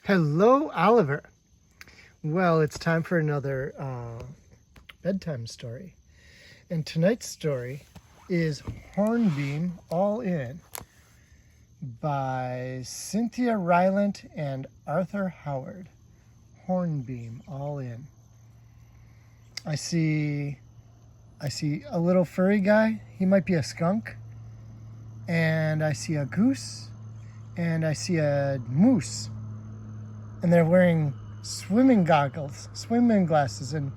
Hello, Oliver. Well, it's time for another bedtime story. And tonight's story is Hornbeam All In by Cynthia, Rylant, and Arthur Howard. Hornbeam All In. I see a little furry guy. He might be a skunk. And I see a goose. And I see a moose. And they're wearing swimming goggles, swimming glasses, and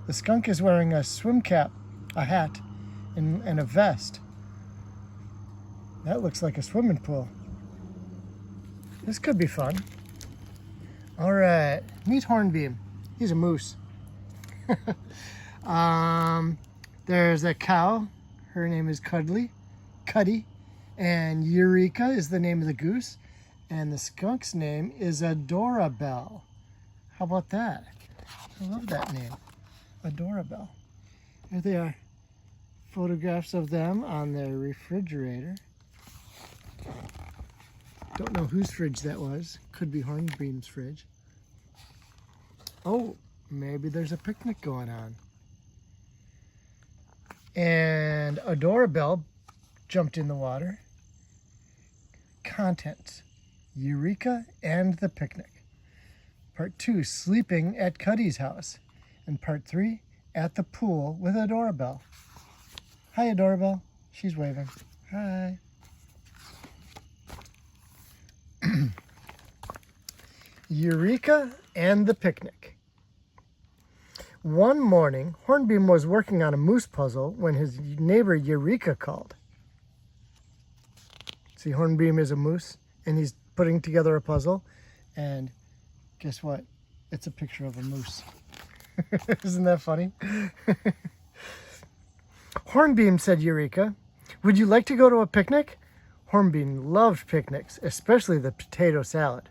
the skunk is wearing a swim cap, a hat, and a vest. That looks like a swimming pool. This could be fun. All right, meet Hornbeam. He's a moose. There's a cow. Her name is Cuddy, and Eureka is the name of the goose. And the skunk's name is Adorabelle. How about that? I love that name, Adorabelle. Here they are, photographs of them on their refrigerator. Don't know whose fridge that was. Could be Hornbeam's fridge. Oh, maybe there's a picnic going on. And Adorabelle jumped in the water. Contents: Eureka and the picnic. Part 2, sleeping at Cuddy's house. And part 3, at the pool with Adorabelle. Hi, Adorabelle. She's waving. Hi. Eureka and the picnic. One morning, Hornbeam was working on a moose puzzle when his neighbor Eureka called. See, Hornbeam is a moose, and he's putting together a puzzle, and guess what? It's a picture of a moose. Isn't that funny? Hornbeam, said Eureka, would you like to go to a picnic? Hornbeam loved picnics, especially the potato salad.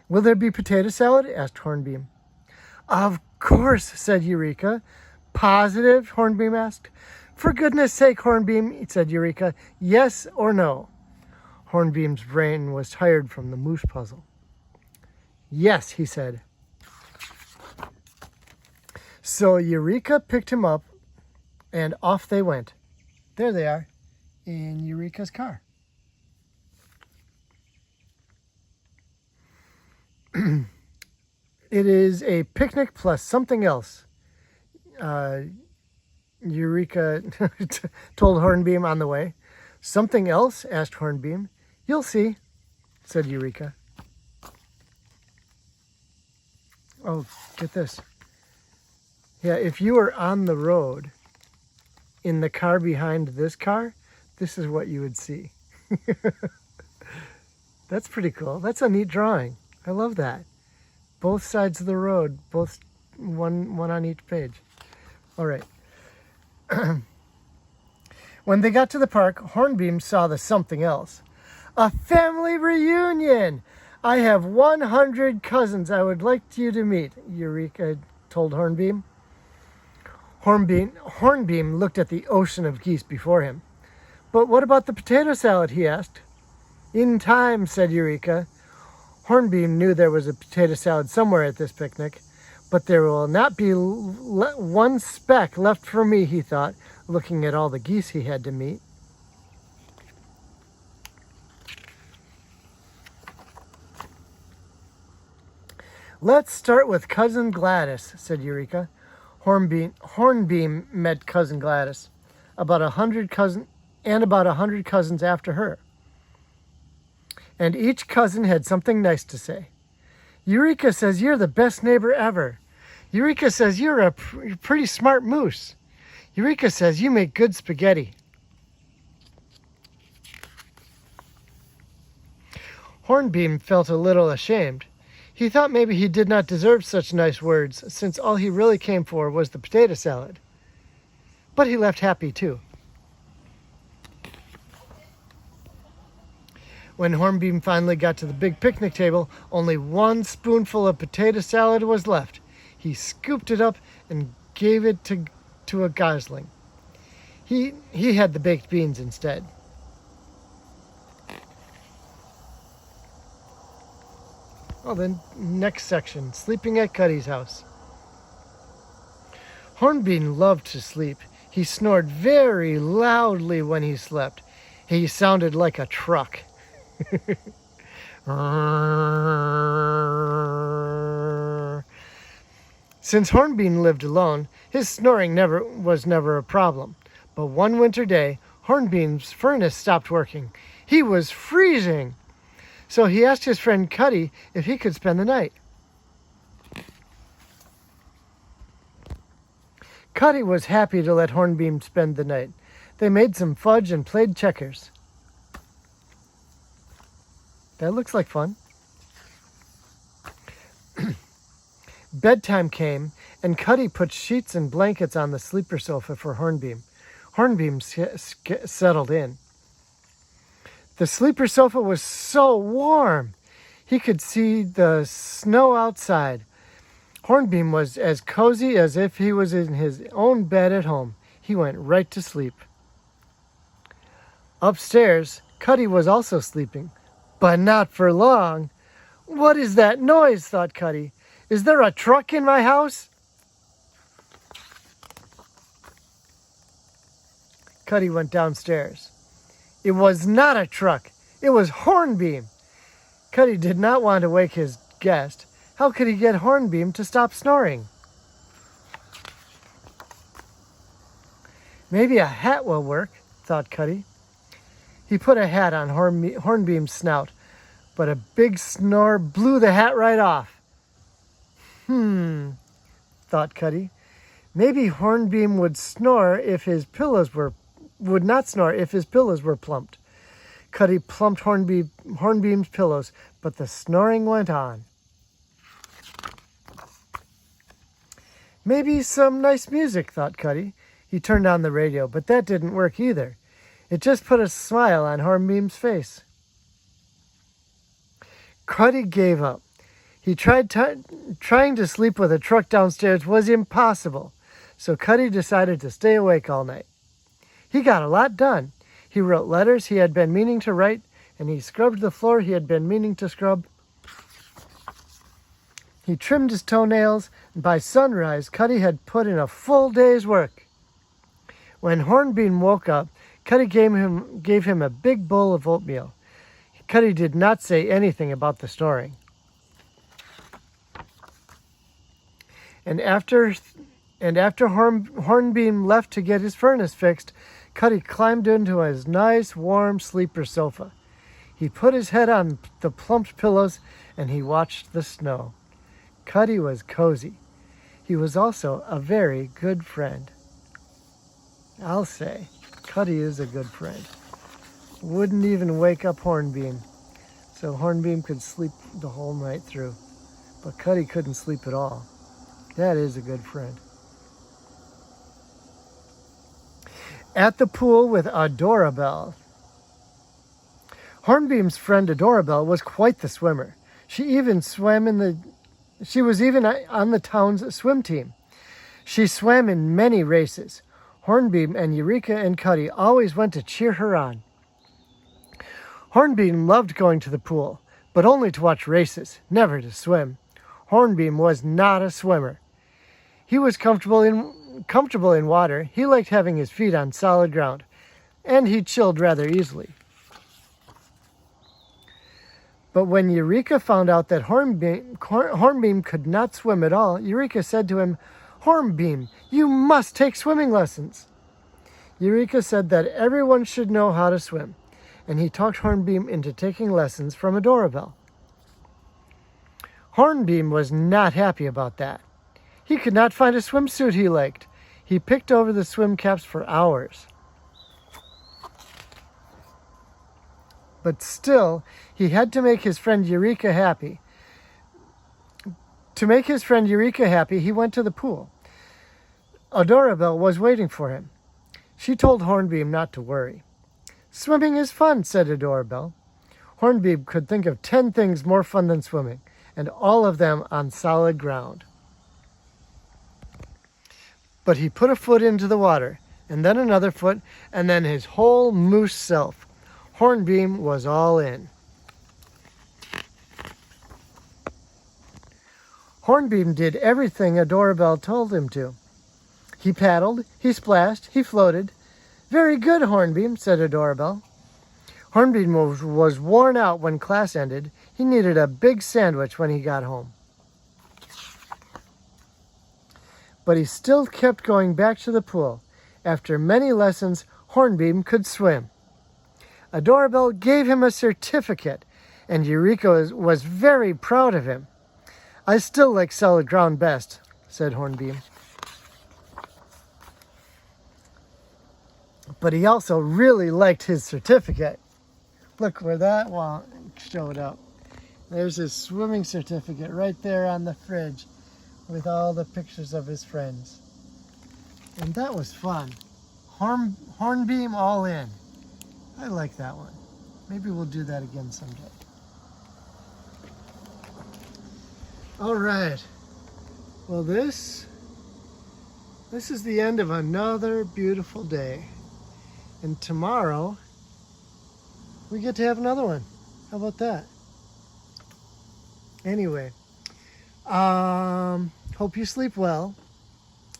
Will there be potato salad? Asked Hornbeam. Of course, said Eureka. Positive? Hornbeam asked. For goodness sake, Hornbeam, said Eureka. Yes or no? Hornbeam's brain was tired from the moose puzzle. Yes, he said. So Eureka picked him up, and off they went. There they are, in Eureka's car. It is a picnic plus something else, Eureka told Hornbeam on the way. Something else? Asked Hornbeam. You'll see, said Eureka. Oh, get this. Yeah, if you were on the road in the car behind this car, this is what you would see. That's pretty cool. That's a neat drawing. I love that. Both sides of the road, both one on each page. All right. When they got to the park, Hornbeam saw the something else. A family reunion! I have 100 cousins I would like you to meet, Eureka told Hornbeam. Hornbeam looked at the ocean of geese before him. But what about the potato salad, he asked. In time, said Eureka. Hornbeam knew there was a potato salad somewhere at this picnic, but there will not be one speck left for me, he thought, looking at all the geese he had to meet. Let's start with Cousin Gladys, said Eureka. Hornbeam met Cousin Gladys, about 100 cousins after her. And each cousin had something nice to say. Eureka says you're the best neighbor ever. Eureka says you're a pretty smart moose. Eureka says you make good spaghetti. Hornbeam felt a little ashamed. He thought maybe he did not deserve such nice words, since all he really came for was the potato salad. But he left happy, too. When Hornbeam finally got to the big picnic table, only one spoonful of potato salad was left. He scooped it up and gave it to a gosling. He had the baked beans instead. Oh, the next section, sleeping at Cuddy's house. Hornbeam loved to sleep. He snored very loudly when he slept. He sounded like a truck. Since Hornbeam lived alone, his snoring was never a problem. But one winter day, Hornbeam's furnace stopped working. He was freezing. So he asked his friend Cuddy if he could spend the night. Cuddy was happy to let Hornbeam spend the night. They made some fudge and played checkers. That looks like fun. Bedtime came, and Cuddy put sheets and blankets on the sleeper sofa for Hornbeam. Hornbeam settled in. The sleeper sofa was so warm. He could see the snow outside. Hornbeam was as cozy as if he was in his own bed at home. He went right to sleep. Upstairs, Cuddy was also sleeping, but not for long. What is that noise? Thought Cuddy. Is there a truck in my house? Cuddy went downstairs. It was not a truck. It was Hornbeam. Cuddy did not want to wake his guest. How could he get Hornbeam to stop snoring? Maybe a hat will work, thought Cuddy. He put a hat on Hornbeam's snout, but a big snore blew the hat right off. Thought Cuddy. Maybe Hornbeam would not snore if his pillows were plumped. Cuddy plumped Hornbeam's pillows, but the snoring went on. Maybe some nice music, thought Cuddy. He turned on the radio, but that didn't work either. It just put a smile on Hornbeam's face. Cuddy gave up. He trying to sleep with a truck downstairs was impossible, so Cuddy decided to stay awake all night. He got a lot done. He wrote letters he had been meaning to write, and he scrubbed the floor he had been meaning to scrub. He trimmed his toenails, and by sunrise, Cuddy had put in a full day's work. When Hornbeam woke up, Cuddy gave him a big bowl of oatmeal. Cuddy did not say anything about the snoring. And after Hornbeam left to get his furnace fixed, Cuddy climbed into his nice, warm sleeper sofa. He put his head on the plumped pillows, and he watched the snow. Cuddy was cozy. He was also a very good friend. I'll say, Cuddy is a good friend. Wouldn't even wake up Hornbeam, so Hornbeam could sleep the whole night through. But Cuddy couldn't sleep at all. That is a good friend. At the pool with Adorabelle. Hornbeam's friend Adorabelle was quite the swimmer. She was even on the town's swim team. She swam in many races. Hornbeam and Eureka and Cuddy always went to cheer her on. Hornbeam loved going to the pool, but only to watch races, never to swim. Hornbeam was not a swimmer. He was comfortable in water. He liked having his feet on solid ground, and he chilled rather easily. But when Eureka found out that Hornbeam could not swim at all, Eureka said to him, "Hornbeam, you must take swimming lessons." Eureka said that everyone should know how to swim, and he talked Hornbeam into taking lessons from Adorabelle. Hornbeam was not happy about that. He could not find a swimsuit he liked. He picked over the swim caps for hours. But still, he had to make his friend Eureka happy. To make his friend Eureka happy, he went to the pool. Adorabelle was waiting for him. She told Hornbeam not to worry. "Swimming is fun," said Adorabelle. Hornbeam could think of 10 things more fun than swimming, and all of them on solid ground. But he put a foot into the water, and then another foot, and then his whole moose self. Hornbeam was all in. Hornbeam did everything Adorabelle told him to. He paddled, he splashed, he floated. Very good, Hornbeam, said Adorabelle. Hornbeam was worn out when class ended. He needed a big sandwich when he got home. But he still kept going back to the pool. After many lessons, Hornbeam could swim. Adorabelle gave him a certificate, and Eureka was very proud of him. I still like solid ground best, said Hornbeam. But he also really liked his certificate. Look where that one showed up. There's his swimming certificate right there on the fridge with all the pictures of his friends. And that was fun. Hornbeam All In. I like that one. Maybe we'll do that again someday. All right. Well, this is the end of another beautiful day. And tomorrow, we get to have another one. How about that? Anyway, hope you sleep well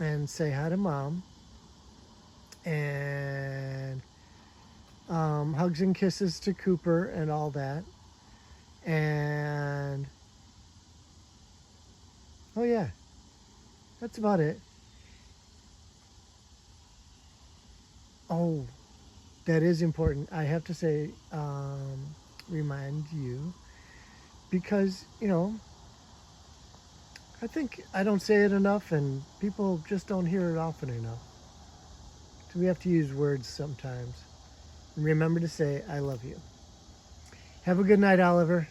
and say hi to Mom. And hugs and kisses to Cooper and all that. And oh yeah, that's about it. Oh, that is important. I have to say, remind you, because, you know, I think I don't say it enough and people just don't hear it often enough. So we have to use words sometimes. And remember to say, I love you. Have a good night, Oliver.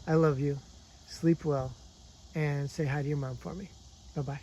I love you. Sleep well. And say hi to your mom for me. Bye-bye.